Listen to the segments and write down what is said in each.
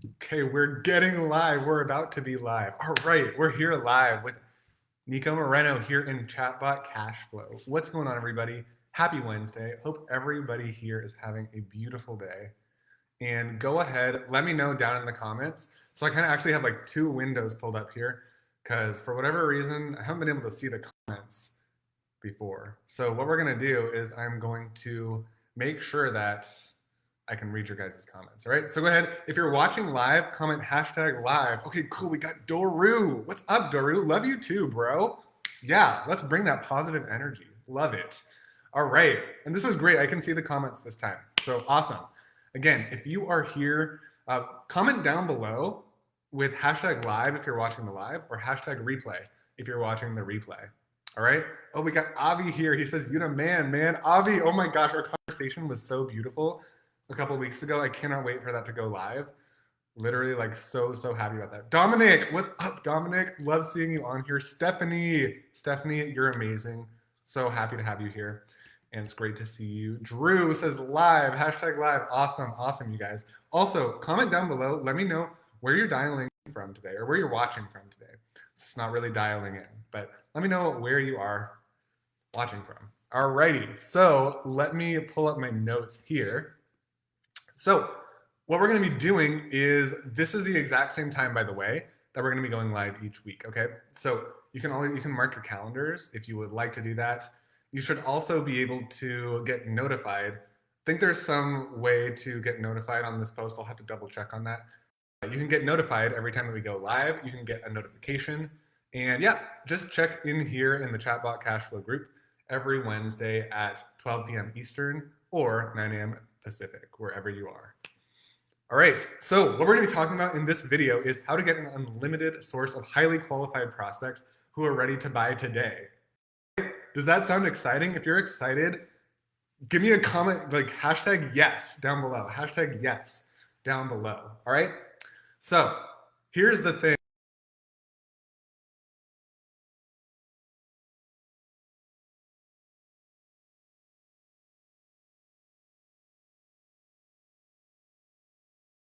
Okay, we're getting live. We're about to be live. All right, we're here live with Nico Moreno here in Chatbot Cashflow. What's going on, everybody? Happy Wednesday. Hope everybody here is having a beautiful day. And go ahead, let me know down in the comments. So I kind of actually have like two windows pulled up here because for whatever reason, I haven't been able to see the comments before. So what we're going to do is I'm going to make sure that I can read your guys' comments. All right. So go ahead. If you're watching live, comment hashtag live. Okay, cool. We got Doru. What's up, Doru? Love you too, bro. Yeah, let's bring that positive energy. Love it. All right. And this is great. I can see the comments this time. So awesome. Again, if you are here, comment down below with hashtag live if you're watching the live or hashtag replay if you're watching the replay. All right. Oh, we got Avi here. He says, "You the man. Avi, oh my gosh, our conversation was so beautiful a couple weeks ago. I cannot wait for that to go live. Literally, like, so happy about that. Dominic, what's up, Dominic? Love seeing you on here. Stephanie, you're amazing. So happy to have you here. And it's great to see you. Drew says live, hashtag live. Awesome, you guys. Also, comment down below. Let me know where you're dialing from today or where you're watching from today. It's not really dialing in, but let me know where you are watching from. Alrighty, so let me pull up my notes here. So what we're going to be doing is, this is the exact same time, by the way, that we're going to be going live each week. Okay, so you can mark your calendars if you would like to do that. You should also be able to get notified. I think there's some way to get notified on this post. I'll have to double check on that. You can get notified every time that we go live. You can get a notification. And yeah, just check in here in the Chatbot Cashflow group every Wednesday at 12 p.m. Eastern or 9 a.m. Pacific, wherever you are. All right, so what we're going to be talking about in this video is how to get an unlimited source of highly qualified prospects who are ready to buy today. Does that sound exciting? If you're excited, give me a comment, like hashtag yes down below. Hashtag yes down below. All right, so here's the thing.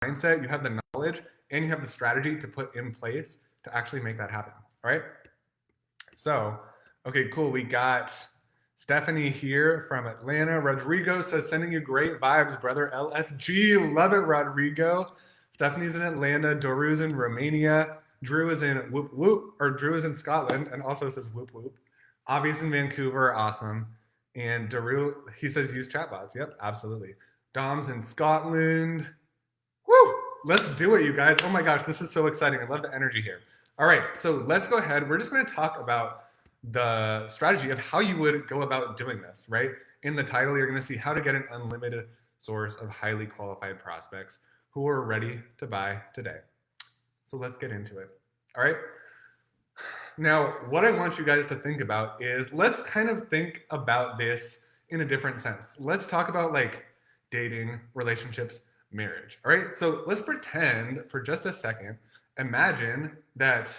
Mindset, you have the knowledge, and you have the strategy to put in place to actually make that happen. All right. So, okay, cool. We got Stephanie here from Atlanta. Rodrigo says, "Sending you great vibes, brother." LFG, love it, Rodrigo. Stephanie's in Atlanta. Doru's in Romania. Drew is in Drew is in Scotland and also says whoop whoop. Avi's in Vancouver, awesome. And Doru, he says use chatbots. Yep, absolutely. Dom's in Scotland. Woo! Let's do it, you guys. Oh my gosh, this is so exciting. I love the energy here. All right, so let's go ahead. We're just going to talk about the strategy of how you would go about doing this, right? In the title, you're going to see how to get an unlimited source of highly qualified prospects who are ready to buy today. So let's get into it. All right. Now, what I want you guys to think about is, let's kind of think about this in a different sense. Let's talk about like dating, relationships, marriage. All right. So let's pretend for just a second, imagine that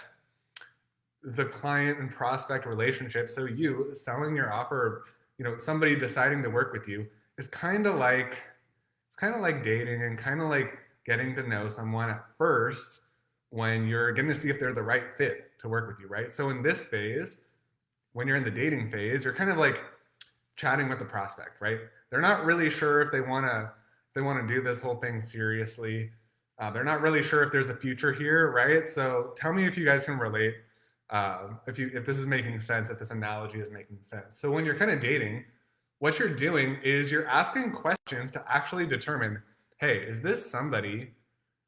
the client and prospect relationship, so you selling your offer, somebody deciding to work with you, is kind of like, dating and kind of like getting to know someone at first when you're going to see if they're the right fit to work with you, right? So in this phase, when you're in the dating phase, you're kind of like chatting with the prospect, right? They're not really sure if they want to do this whole thing seriously. They're not really sure if there's a future here, right? So tell me if you guys can relate, if this is making sense, if this analogy is making sense. So when you're kind of dating, what you're doing is you're asking questions to actually determine, hey, is this somebody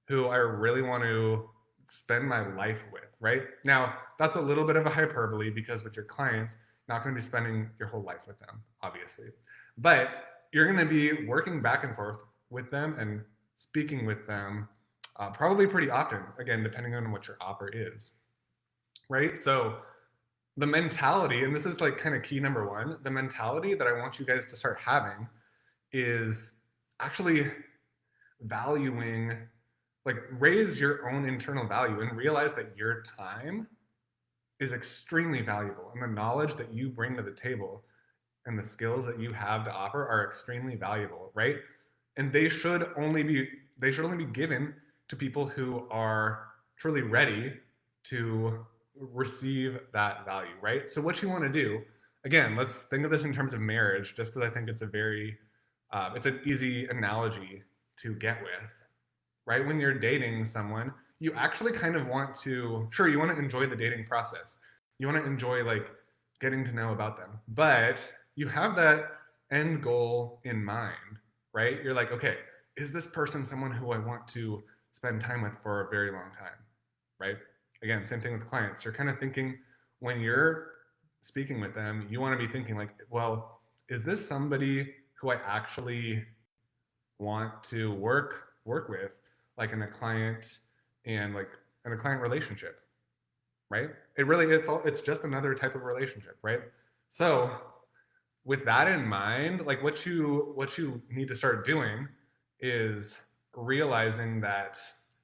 who I really want to spend my life with, right? Now, that's a little bit of a hyperbole because with your clients, you're not going to be spending your whole life with them, obviously. But you're going to be working back and forth with them and speaking with them probably pretty often, again, depending on what your offer is, right? So the mentality, and this is like kind of key number one, the mentality that I want you guys to start having is actually valuing, like, raise your own internal value and realize that your time is extremely valuable, and the knowledge that you bring to the table and the skills that you have to offer are extremely valuable, right? And they should only be given to people who are truly ready to receive that value, right? So what you want to do, again, let's think of this in terms of marriage, just because I think it's a very, it's an easy analogy to get with, right? When you're dating someone, you actually kind of want to, sure, you want to enjoy the dating process. You want to enjoy like getting to know about them, but you have that end goal in mind, right? You're like, okay, is this person someone who I want to spend time with for a very long time, right? Again, same thing with clients. You're kind of thinking when you're speaking with them, you want to be thinking like, well, is this somebody who I actually want to work with, like in a client and like in a client relationship, right? It's just another type of relationship, right? So with that in mind, like what you need to start doing is realizing that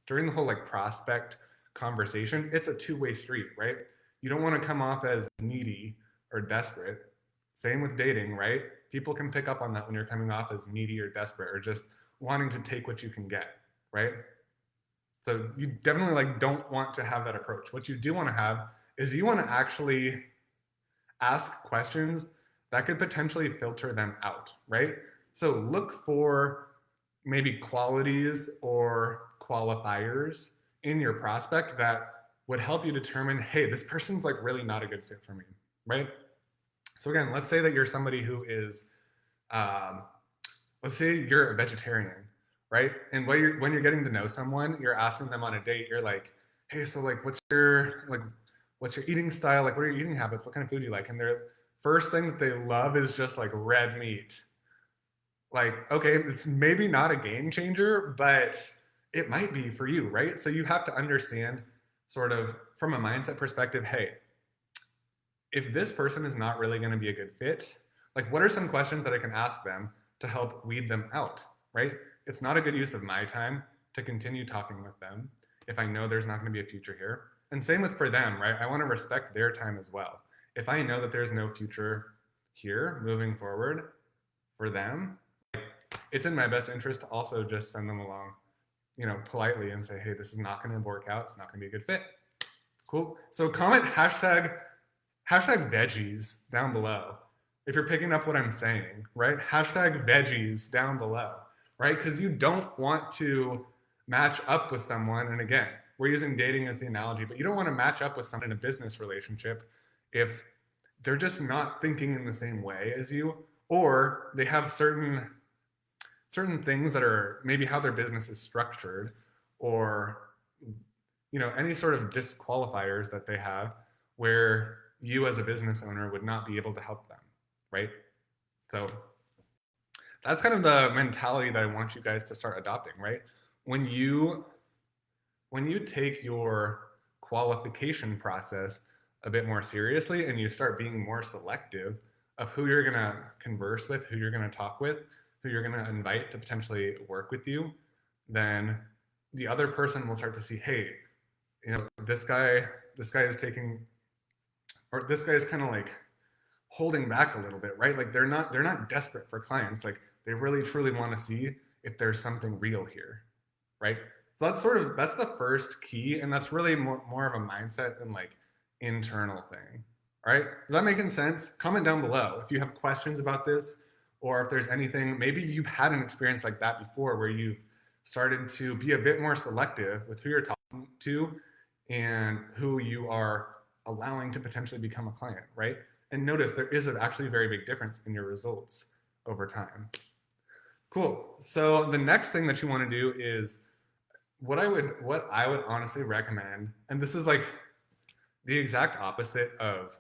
during the whole like prospect conversation, it's a two-way street, right? You don't want to come off as needy or desperate. Same with dating, right? People can pick up on that when you're coming off as needy or desperate or just wanting to take what you can get, right? So you definitely like don't want to have that approach. What you do want to have is you want to actually ask questions that could potentially filter them out, right? So look for maybe qualities or qualifiers in your prospect that would help you determine, hey, this person's like really not a good fit for me, right? So again, let's say that you're somebody who is, let's say you're a vegetarian, right? And when you're getting to know someone, you're asking them on a date, you're like, hey, so like, what's your eating style? Like, what are your eating habits? What kind of food do you like? And their first thing that they love is just like red meat. Like, okay, it's maybe not a game changer, but it might be for you, right? So you have to understand sort of from a mindset perspective, hey, if this person is not really going to be a good fit, like what are some questions that I can ask them to help weed them out, right? It's not a good use of my time to continue talking with them if I know there's not going to be a future here. And same with for them, right? I want to respect their time as well. If I know that there's no future here moving forward for them, it's in my best interest to also just send them along, politely and say, hey, this is not going to work out. It's not going to be a good fit. Cool. So comment hashtag veggies down below if you're picking up what I'm saying, right? Hashtag veggies down below, right? Because you don't want to match up with someone. And again, we're using dating as the analogy, but you don't want to match up with someone in a business relationship if they're just not thinking in the same way as you, or they have certain things that are maybe how their business is structured, or any sort of disqualifiers that they have where you as a business owner would not be able to help them, right? So that's kind of the mentality that I want you guys to start adopting, right? When you take your qualification process a bit more seriously and you start being more selective of who you're going to converse with, who you're going to talk with, who you're going to invite to potentially work with you, then the other person will start to see, hey, this guy is taking, or this guy is kind of like holding back a little bit, right? Like they're not desperate for clients. Like they really truly want to see if there's something real here, right? So that's the first key, and that's really more of a mindset and like internal thing. All right, is that making sense? Comment down below if you have questions about this, or if there's anything, maybe you've had an experience like that before where you've started to be a bit more selective with who you're talking to and who you are allowing to potentially become a client, right? And notice there is actually a very big difference in your results over time. Cool. So the next thing that you want to do is what I would honestly recommend, and this is like the exact opposite of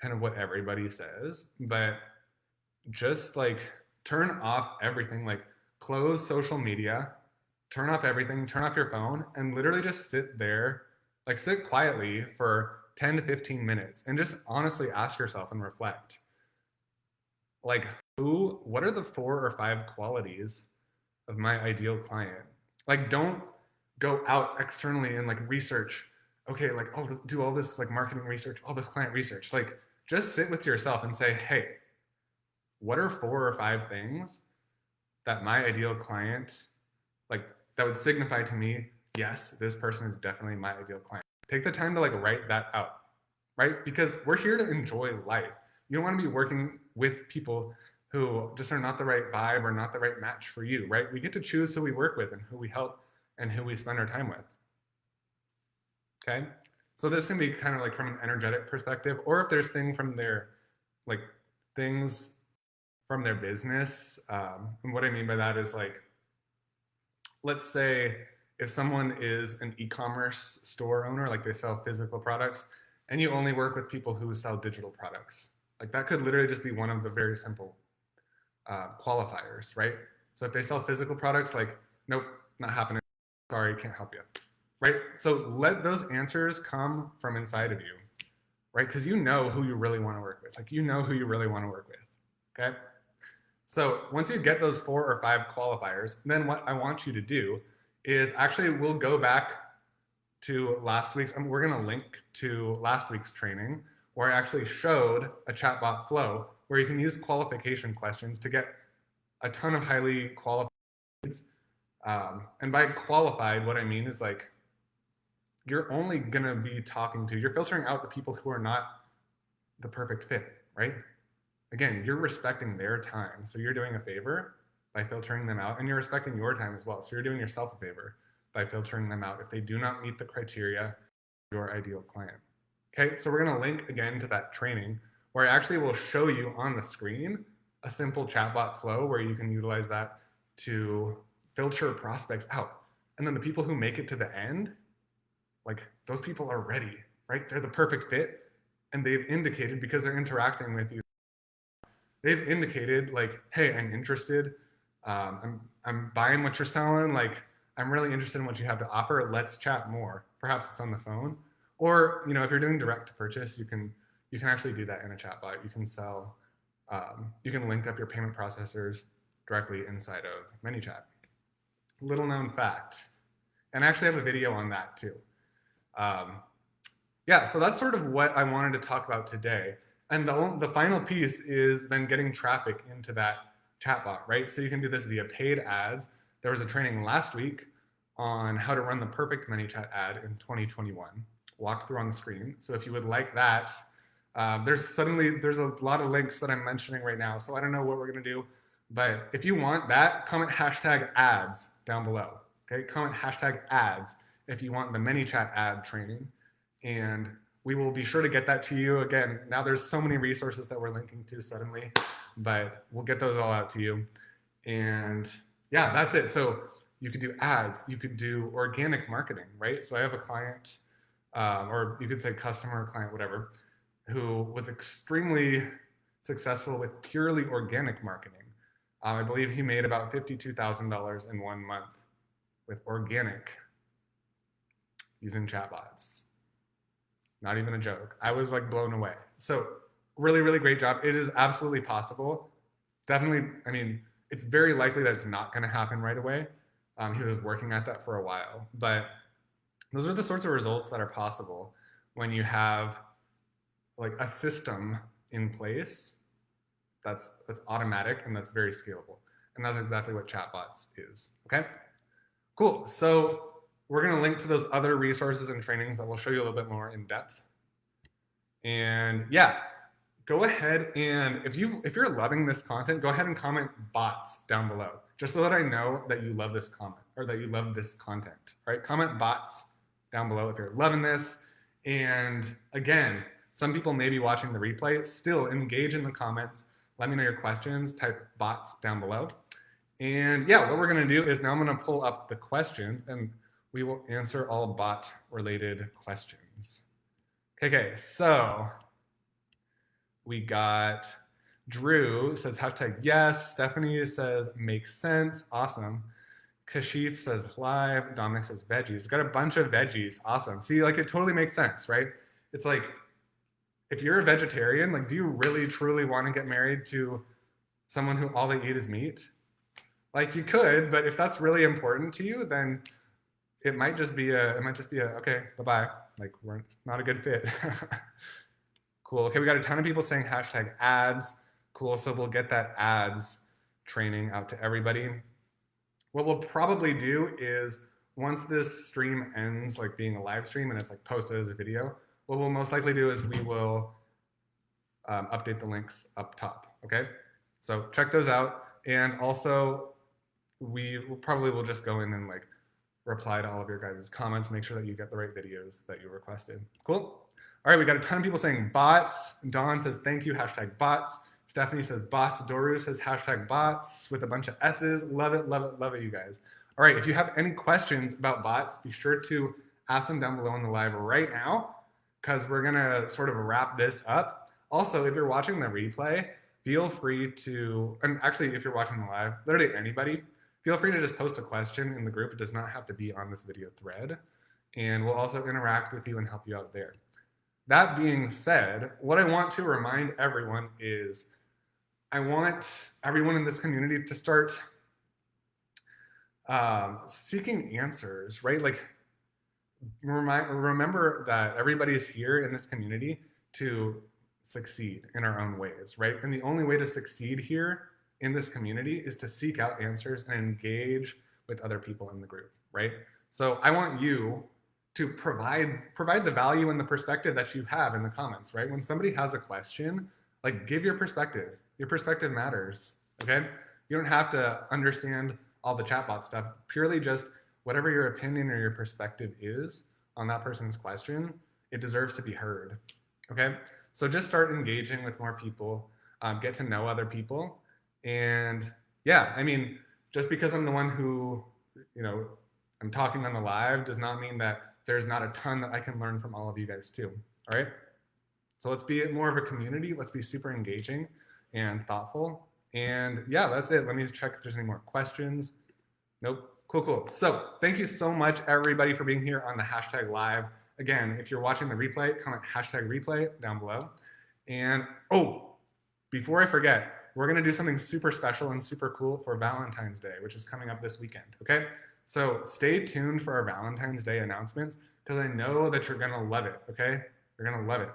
kind of what everybody says, but just like turn off everything, like close social media, turn off everything, turn off your phone, and literally just sit there, like sit quietly for 10 to 15 minutes and just honestly ask yourself and reflect. Like what are the 4 or 5 qualities of my ideal client? Like don't go out externally and like research, okay, like, oh, do all this like marketing research, all this client research. Like just sit with yourself and say, hey, what are 4 or 5 things that my ideal client, like that would signify to me yes, this person is definitely my ideal client. Take the time to like write that out, right? Because we're here to enjoy life. You don't want to be working with people who just are not the right vibe or not the right match for you, right? We get to choose who we work with and who we help and who we spend our time with. Okay? So this can be kind of like from an energetic perspective, or if there's things from their like things from their business. And what I mean by that is like, let's say if someone is an e-commerce store owner, like they sell physical products, and you only work with people who sell digital products, like that could literally just be one of the very simple qualifiers, right? So if they sell physical products, like, nope, not happening. Sorry, can't help you, right? So let those answers come from inside of you, right? Because you know who you really want to work with. Like, you know who you really want to work with, okay? So once you get those 4 or 5 qualifiers, then what I want you to do is actually we'll go back to last week's, we're going to link to last week's training where I actually showed a chatbot flow where you can use qualification questions to get a ton of highly qualified leads. And by qualified, what I mean is like, you're only going to be talking to, you're filtering out the people who are not the perfect fit, right? Again, you're respecting their time. So you're doing a favor by filtering them out, and you're respecting your time as well. So you're doing yourself a favor by filtering them out if they do not meet the criteria for your ideal client. Okay, so we're going to link again to that training where I actually will show you on the screen a simple chatbot flow where you can utilize that to filter prospects out. And then the people who make it to the end, like those people are ready, right? They're the perfect fit, and they've indicated, because they're interacting with you, they've indicated like, hey, I'm interested. I'm buying what you're selling. Like, I'm really interested in what you have to offer. Let's chat more. Perhaps it's on the phone, or if you're doing direct to purchase, you can actually do that in a chatbot. You can sell. You can link up your payment processors directly inside of ManyChat. Little known fact, and I actually have a video on that too. Yeah, so that's sort of what I wanted to talk about today. And the final piece is then getting traffic into that chatbot, right? So you can do this via paid ads. There was a training last week on how to run the perfect ManyChat ad in 2021, walked through on the screen. So if you would like that, there's a lot of links that I'm mentioning right now. So I don't know what we're gonna do, but if you want that, comment hashtag ads down below, okay? Comment hashtag ads if you want the ManyChat ad training, and we will be sure to get that to you. Again, now there's so many resources that we're linking to suddenly, but we'll get those all out to you. And yeah, that's it. So you could do ads, you could do organic marketing, right? So I have a client, or you could say customer or client, whatever, who was extremely successful with purely organic marketing. I believe he made about $52,000 in 1 month with organic using chatbots. Not even a joke. I was like blown away. So really, really great job. It is absolutely possible. Definitely, I mean, it's very likely that it's not gonna happen right away. He was working at that for a while, but those are the sorts of results that are possible when you have like a system in place that's automatic and that's very scalable. And that's exactly what chatbots is, okay? Cool, so we're gonna link to those other resources and trainings that will show you a little bit more in depth. And yeah, go ahead and if you're loving this content, go ahead and comment bots down below, just so that I know that you love this comment or that you love this content, right? Comment bots down below if you're loving this. And again, some people may be watching the replay, still engage in the comments. Let me know your questions, type bots down below. And yeah, what we're gonna do is now I'm gonna pull up the questions and we will answer all bot related questions. Okay, so we got Drew says hashtag yes. Stephanie says makes sense. Awesome. Kashif says live. Dominic says veggies. We've got a bunch of veggies. Awesome. See, like it totally makes sense, right? It's like, if you're a vegetarian, like, do you really truly want to get married to someone who all they eat is meat? Like, you could, but if that's really important to you, then it might just be a okay, bye-bye. Like, we're not a good fit. Cool. Okay, we got a ton of people saying hashtag ads. Cool, so we'll get that ads training out to everybody. What we'll probably do is once this stream ends, like being a live stream and it's like posted as a video, what we'll most likely do is we will update the links up top, okay? So check those out. And also, we probably will just go in and like reply to all of your guys' comments, make sure that you get the right videos that you requested. Cool? All right, we got a ton of people saying bots. Dawn says thank you, hashtag bots. Stephanie says bots. Doru says hashtag bots with a bunch of S's. Love it, love it, love it, you guys. All right, if you have any questions about bots, be sure to ask them down below in the live right now, because we're gonna sort of wrap this up. Also, if you're watching the replay, feel free to, and actually if you're watching the live, literally anybody, feel free to just post a question in the group. It does not have to be on this video thread. And we'll also interact with you and help you out there. That being said, what I want to remind everyone is I want everyone in this community to start seeking answers, right? Like, remember that everybody's here in this community to succeed in our own ways, right? And the only way to succeed here in this community is to seek out answers and engage with other people in the group, right? So I want you to provide the value and the perspective that you have in the comments, right? When somebody has a question, like, give your perspective. Your perspective matters, okay? You don't have to understand all the chatbot stuff. Purely just whatever your opinion or your perspective is on that person's question, it deserves to be heard, okay? So just start engaging with more people, get to know other people. And yeah, I mean, just because I'm the one who, I'm talking on the live does not mean that there's not a ton that I can learn from all of you guys too, all right? So let's be more of a community. Let's be super engaging and thoughtful. And yeah, that's it. Let me check if there's any more questions. Nope. Cool. So thank you so much, everybody, for being here on the hashtag live. Again, if you're watching the replay, comment hashtag replay down below. And before I forget, we're going to do something super special and super cool for Valentine's Day, which is coming up this weekend, okay? So stay tuned for our Valentine's Day announcements, because I know that you're going to love it, okay? You're going to love it.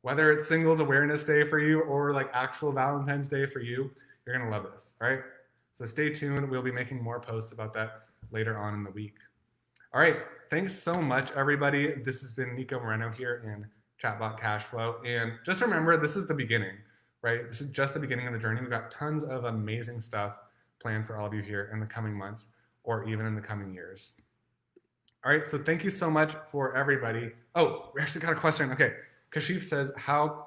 Whether it's Singles Awareness Day for you or like actual Valentine's Day for you, you're going to love this, all right? So stay tuned. We'll be making more posts about that later on in the week. All right, thanks so much, everybody. This has been Nico Moreno here in Chatbot Cashflow. And just remember, this is the beginning, right? This is just the beginning of the journey. We've got tons of amazing stuff planned for all of you here in the coming months or even in the coming years. All right, so thank you so much for everybody. Oh, we actually got a question. Okay, Kashif says, how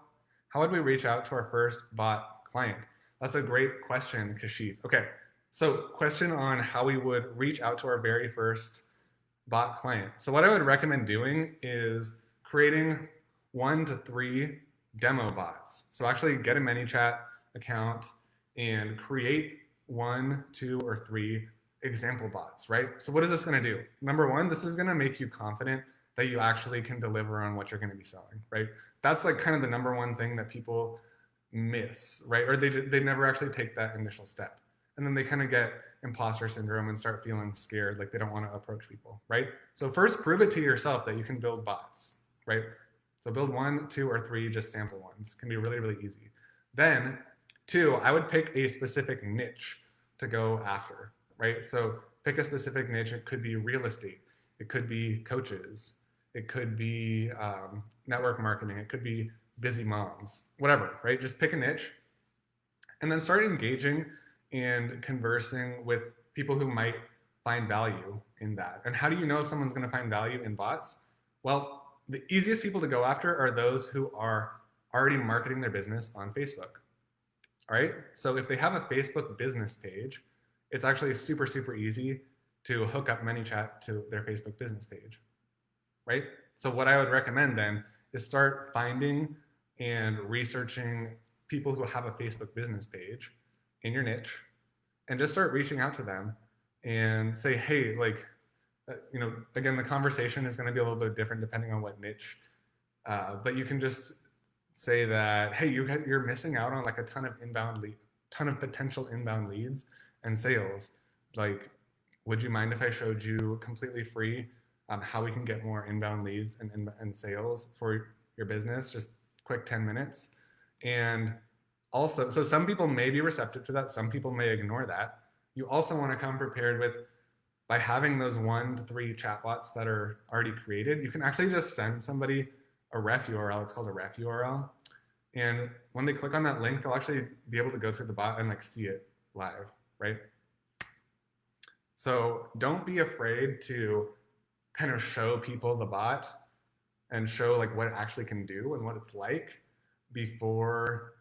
would we reach out to our first bot client? That's a great question, Kashif. Okay, so question on how we would reach out to our very first bot client. So what I would recommend doing is creating 1 to 3 demo bots. So actually get a ManyChat account and create 1, 2, or 3 example bots, right? So what is this gonna do? Number one, this is gonna make you confident that you actually can deliver on what you're gonna be selling, right? That's like kind of the number one thing that people miss, right? Or they never actually take that initial step. And then they kind of get imposter syndrome and start feeling scared, like they don't want to approach people, right? So first, prove it to yourself that you can build bots, right? So build 1, 2, or 3 just sample ones. It can be really, really easy. Then 2, I would pick a specific niche to go after, right? So pick a specific niche. It could be real estate. It could be coaches. It could be network marketing. It could be busy moms, whatever, right? Just pick a niche and then start engaging and conversing with people who might find value in that. And how do you know if someone's going to find value in bots? Well, the easiest people to go after are those who are already marketing their business on Facebook. All right, so if they have a Facebook business page, it's actually super, super easy to hook up ManyChat to their Facebook business page, right? So what I would recommend then is start finding and researching people who have a Facebook business page in your niche and just start reaching out to them and say, hey, like, again, the conversation is going to be a little bit different depending on what niche, but you can just say that, hey, you're missing out on like a ton of potential inbound leads and sales. Like, would you mind if I showed you completely free how we can get more inbound leads and sales for your business? Just quick 10 minutes. And also, so some people may be receptive to that. Some people may ignore that. You also want to come prepared with by having those 1 to 3 chatbots that are already created, you can actually just send somebody a ref URL. It's called a ref URL. And when they click on that link, they'll actually be able to go through the bot and like see it live, right? So don't be afraid to kind of show people the bot and show like what it actually can do and what it's like before,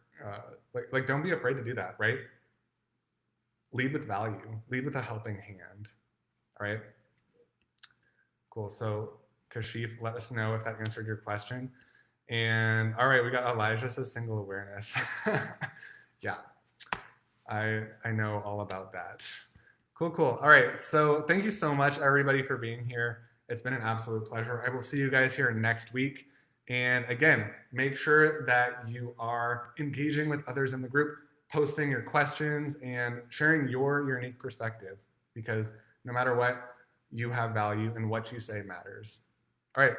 like don't be afraid to do that, right? Lead with value, lead with a helping hand, all right? Cool, so Kashif, let us know if that answered your question. And all right, we got Elijah says single awareness. Yeah, I know all about that. Cool, cool. All right, so thank you so much, everybody, for being here. It's been an absolute pleasure. I will see you guys here next week. And again, make sure that you are engaging with others in the group, posting your questions, and sharing your unique perspective, because no matter what, you have value and what you say matters. All right.